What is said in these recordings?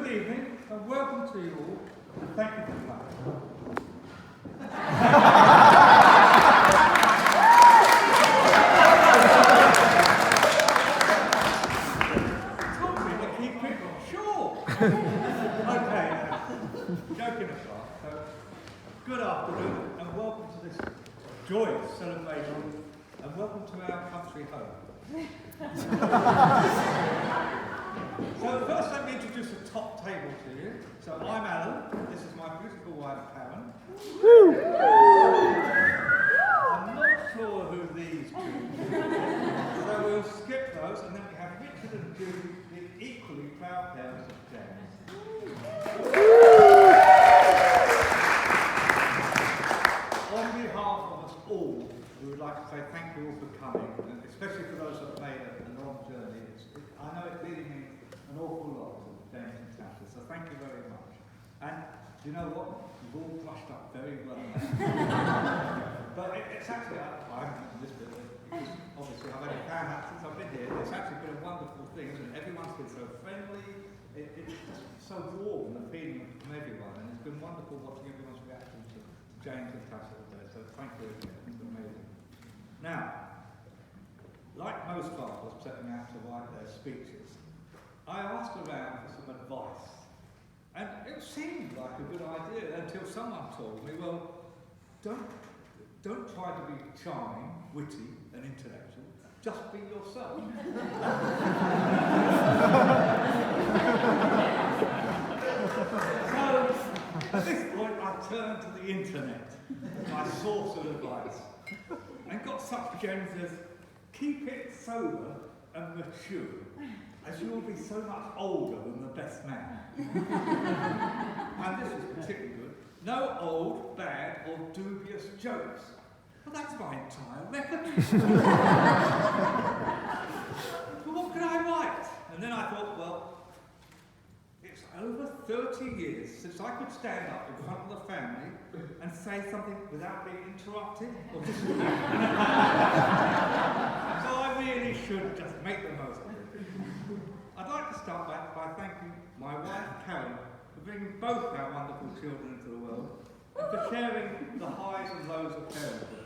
Good evening, and welcome to you all, and thank you for coming. Told me to keep it short. Okay, joking aside, so good afternoon, and welcome to this joyous celebration, and welcome to our country home. So first let me introduce the top table to you. So I'm Alan, this is my beautiful wife Karen. I'm not sure who these two are. So we'll skip those and then we have Richard and Judy, the equally proud parents of James. On behalf of us all, we would like to say thank you all for coming, and especially for those that have made a long journey. I know it really means an awful lot to James and Tasha, so thank you very much. And you know what? You've all brushed up very well. But it's actually, I'm in this bit, because obviously I've only found out since I've been here, it's actually been a wonderful thing, and everyone's been so friendly, it's just so warm, the feeling from everyone, and it's been wonderful watching everyone's reaction to James and Tasha today, so thank you again, it's been amazing. Now, like most fathers setting out to write their speeches, I asked around for some advice. And it seemed like a good idea until someone told me, well, don't try to be charming, witty and intellectual, just be yourself. So, at this point I turned to the internet, my source of advice, and got such gems as, keep it sober and mature, as you will be so much older than the best man. And this is particularly good. No old, bad or dubious jokes. Well, that's my entire repertoire. But what could I write? And then I thought, well, it's over 30 years since I could stand up in front of the family and say something without being interrupted or disagreed. So I really should just make the most of it. I'd like to start by thanking my wife Karen for bringing both our wonderful children into the world and for sharing the highs and lows of parenthood.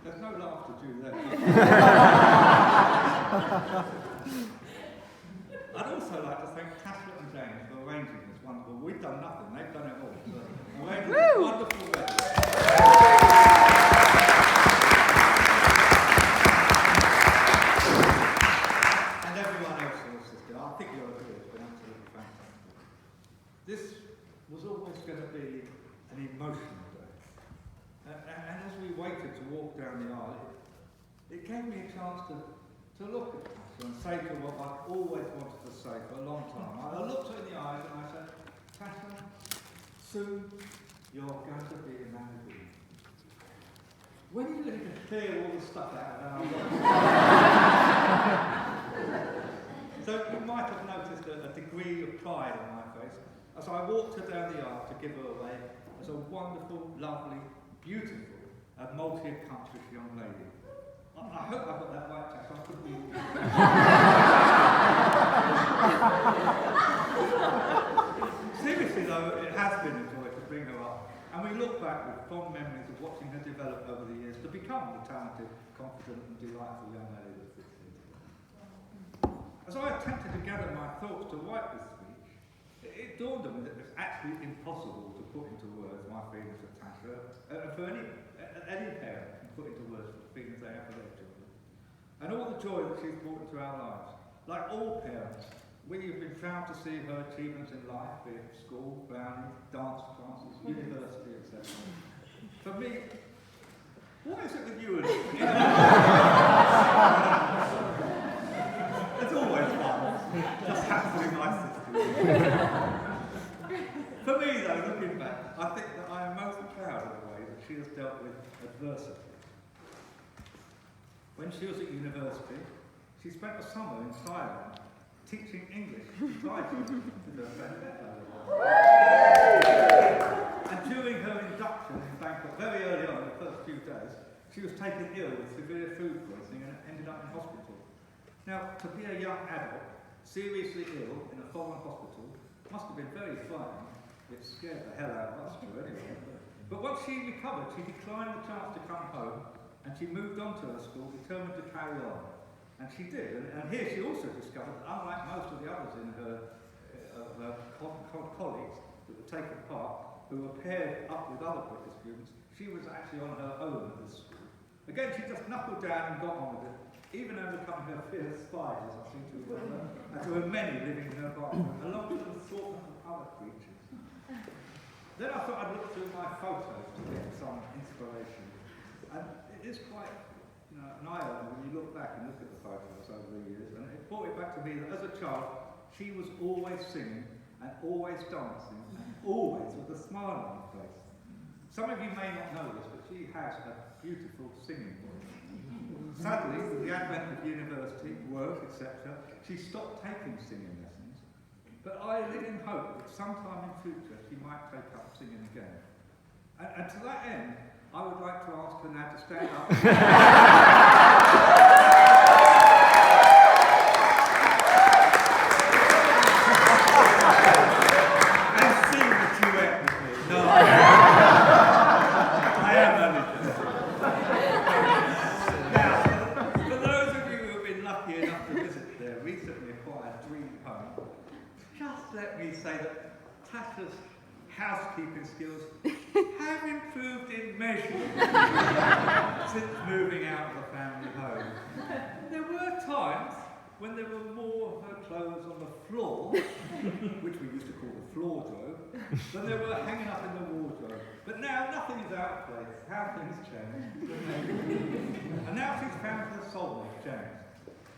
There's no laughter due there. I'd also like to thank Tasha and James for arranging this wonderful. We've done nothing, they've done it all. Arranging this wonderful wedding. And everyone else who assisted. I think you'll agree it's been absolutely fantastic. This was always going to be an emotional day. And as we waited to walk down the aisle, it gave me a chance to look at Tasha and say to her what I've always wanted to say for a long time. I looked her in the eyes and I said, Tasha, soon you're going to be a man of God. When are you going to clear all the stuff out of our lives? So you might have noticed a degree of pride on my face as I walked her down the aisle to give her away as a wonderful, lovely, beautiful, and multi-accomplished young lady. I hope I got that right, Tash. I could be. Seriously though, it has been a joy to bring her up, and we look back with fond memories of watching her develop over the years to become the talented, confident and delightful young lady that sits here today. As I attempted to gather my thoughts to write this speech, it dawned on me that it's actually impossible to put into words my feelings for Tasha, and for any parent can put into words the feelings they have for their children. And all the joy that she's brought into our lives. Like all parents, we have been proud to see her achievements in life, be it school, family, dance classes, university, etc. For me, what is it with you and it's always fun. Just happens to be my sister. For me though, looking back, I think that I am most proud of the way that she has dealt with adversity. When she was at university, she spent a summer in Thailand teaching English to Thai children with her friend Bella. And during her induction in Bangkok, very early on, the first few days, she was taken ill with severe food poisoning and ended up in hospital. Now, to be a young adult seriously ill in a foreign hospital. Must have been very frightening. It scared the hell out of us two anyway. But once she recovered, she declined the chance to come home, and she moved on to her school, determined to carry on. And she did. And here she also discovered that unlike most of the others in her colleagues that were taking part, who were paired up with other British students, she was actually on her own at this school. Again, she just knuckled down and got on with it, even overcoming her fear of spiders, I seem to remember, and to her many living in her apartment, along with an assortment of other creatures. Then I thought I'd look through my photos to get some inspiration. And it is quite an eye-opener when you look back and look at the photos over the years. And it brought it back to me that as a child, she was always singing and always dancing and always with a smile on her face. Some of you may not know this, but she has a beautiful singing voice. Sadly, with the advent of university, work, etc., she stopped taking singing lessons. But I live in hope that sometime in future she might take up singing again. And to that end, I would like to ask her now to stand up. And sing the duet with me. No, I am only joking. Now, for those of you who have been lucky enough to visit their recently acquired dream home, just let me say that Tasha's housekeeping skills have improved immeasurably since moving out of the family home. There were times when there were more of her clothes on the floor, which we used to call the floor-drobe, than there were hanging up in the wardrobe. But now nothing is out of place. How things change. And now she's found her soulmate, James.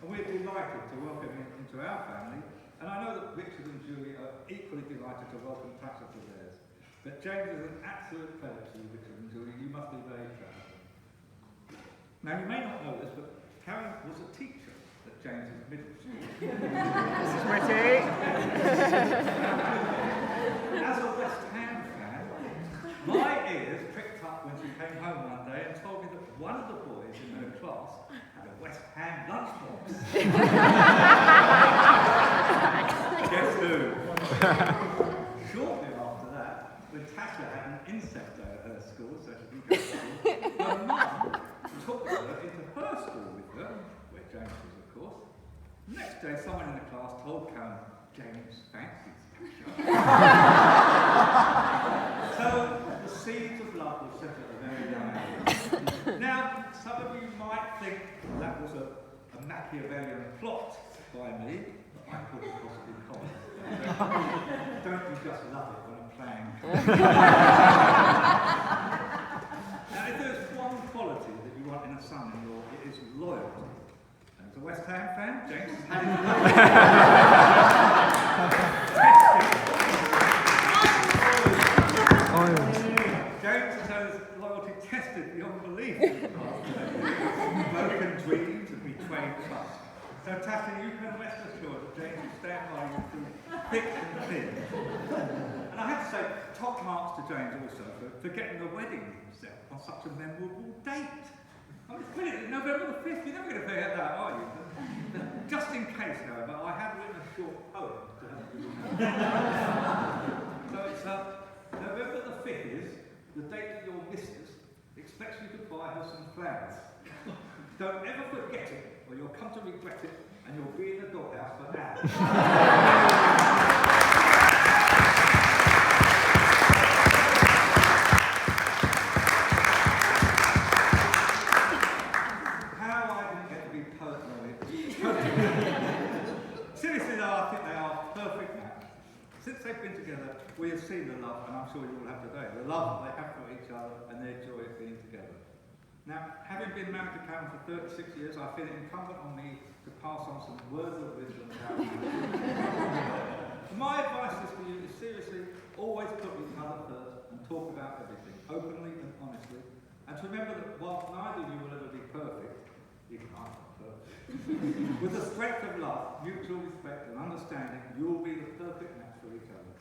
And we're delighted to welcome him into our family. And I know that Richard and Julie are equally delighted to welcome Tasha to theirs. But James is an absolute credit to you, Richard and Julie. You must be very proud of him. Now, you may not know this, but Karen was a teacher at James's middle school. This is pretty. As a West Ham fan, my ears pricked up when she came home one day and told me that one of the boys in her class had a West Ham lunchbox. Guess who? Shortly after that, when Tasha had an insect day at her school, so she didn't go to school, her mum took her into her school with her, where James was, of course. Next day, someone in the class told Karen, James fancies Tasha. So, the seeds of love were set at a very young age. Now, some of you might think that was a Machiavellian plot by me, but I put it across in comments. Don't you just love it when I'm playing? Now, if there's one quality that you want in a son-in-law, it is loyalty. And as a West Ham fan, James has had his James has had his loyalty tested beyond belief in the past. Broken dreams and betrayed trust. So Tasha, you can rest assured that James will stand by you through thick and thin. And I have to say, top marks to James also for getting the wedding set on such a memorable date. I mean, it's brilliant. November the 5th, you're never going to forget that, are you? Just in case, however, I have written a short poem to help you remember. So it's November the 5th is the date that your missus expects you to buy her some flowers. Don't ever forget it, or you'll come to regret it, and you'll be in the doghouse for hours. How I didn't get to be poet laureate. Seriously though, I think they are perfect match. Since they've been together, we have seen the love, and I'm sure you all have today, the love they have for each other and their joy of being together. Now, having been married to Karen for 36 years, I feel it incumbent on me to pass on some words of wisdom about marriage. My advice is for you to seriously always put each other first and talk about everything, openly and honestly. And to remember that whilst neither of you will ever be perfect, even I'm not perfect, with the strength of love, mutual respect and understanding, you will be the perfect match for each other.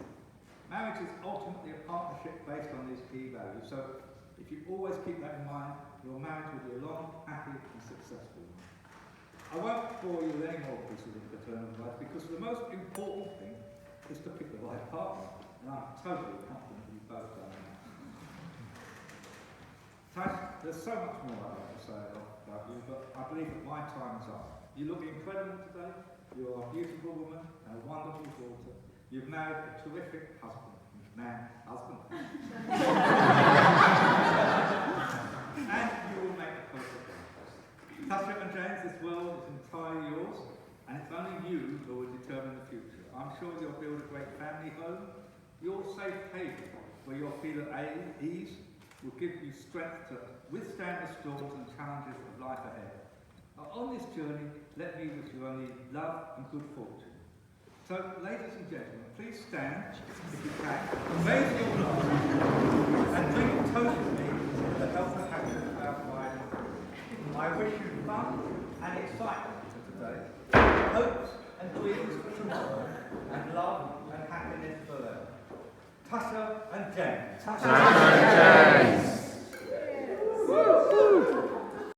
Marriage is ultimately a partnership based on these key values, so if you always keep that in mind, your marriage will be a long, happy and successful one. I won't bore you with any more pieces of paternal advice because the most important thing is to pick the right partner, and I'm totally confident you've both done that. Tash, there's so much more I'd like to say about you, but I believe that my time is up. You look incredible today. You are a beautiful woman and a wonderful daughter. You've married a terrific husband. And you will make a perfect wife. Tasha and James, this world is entirely yours, and it's only you who will determine the future. I'm sure you'll build a great family home. Your safe haven, where you'll feel at ease, will give you strength to withstand the storms and challenges of life ahead. On this journey, let me wish you only love and good fortune. So, ladies and gentlemen, please stand, if you can, raise your glass, and drink a toast with me for the health and happiness of our bride and groom. I wish you fun and excitement for today, hopes and dreams for tomorrow, and love and happiness forever. Tasha and James. Tasha and James.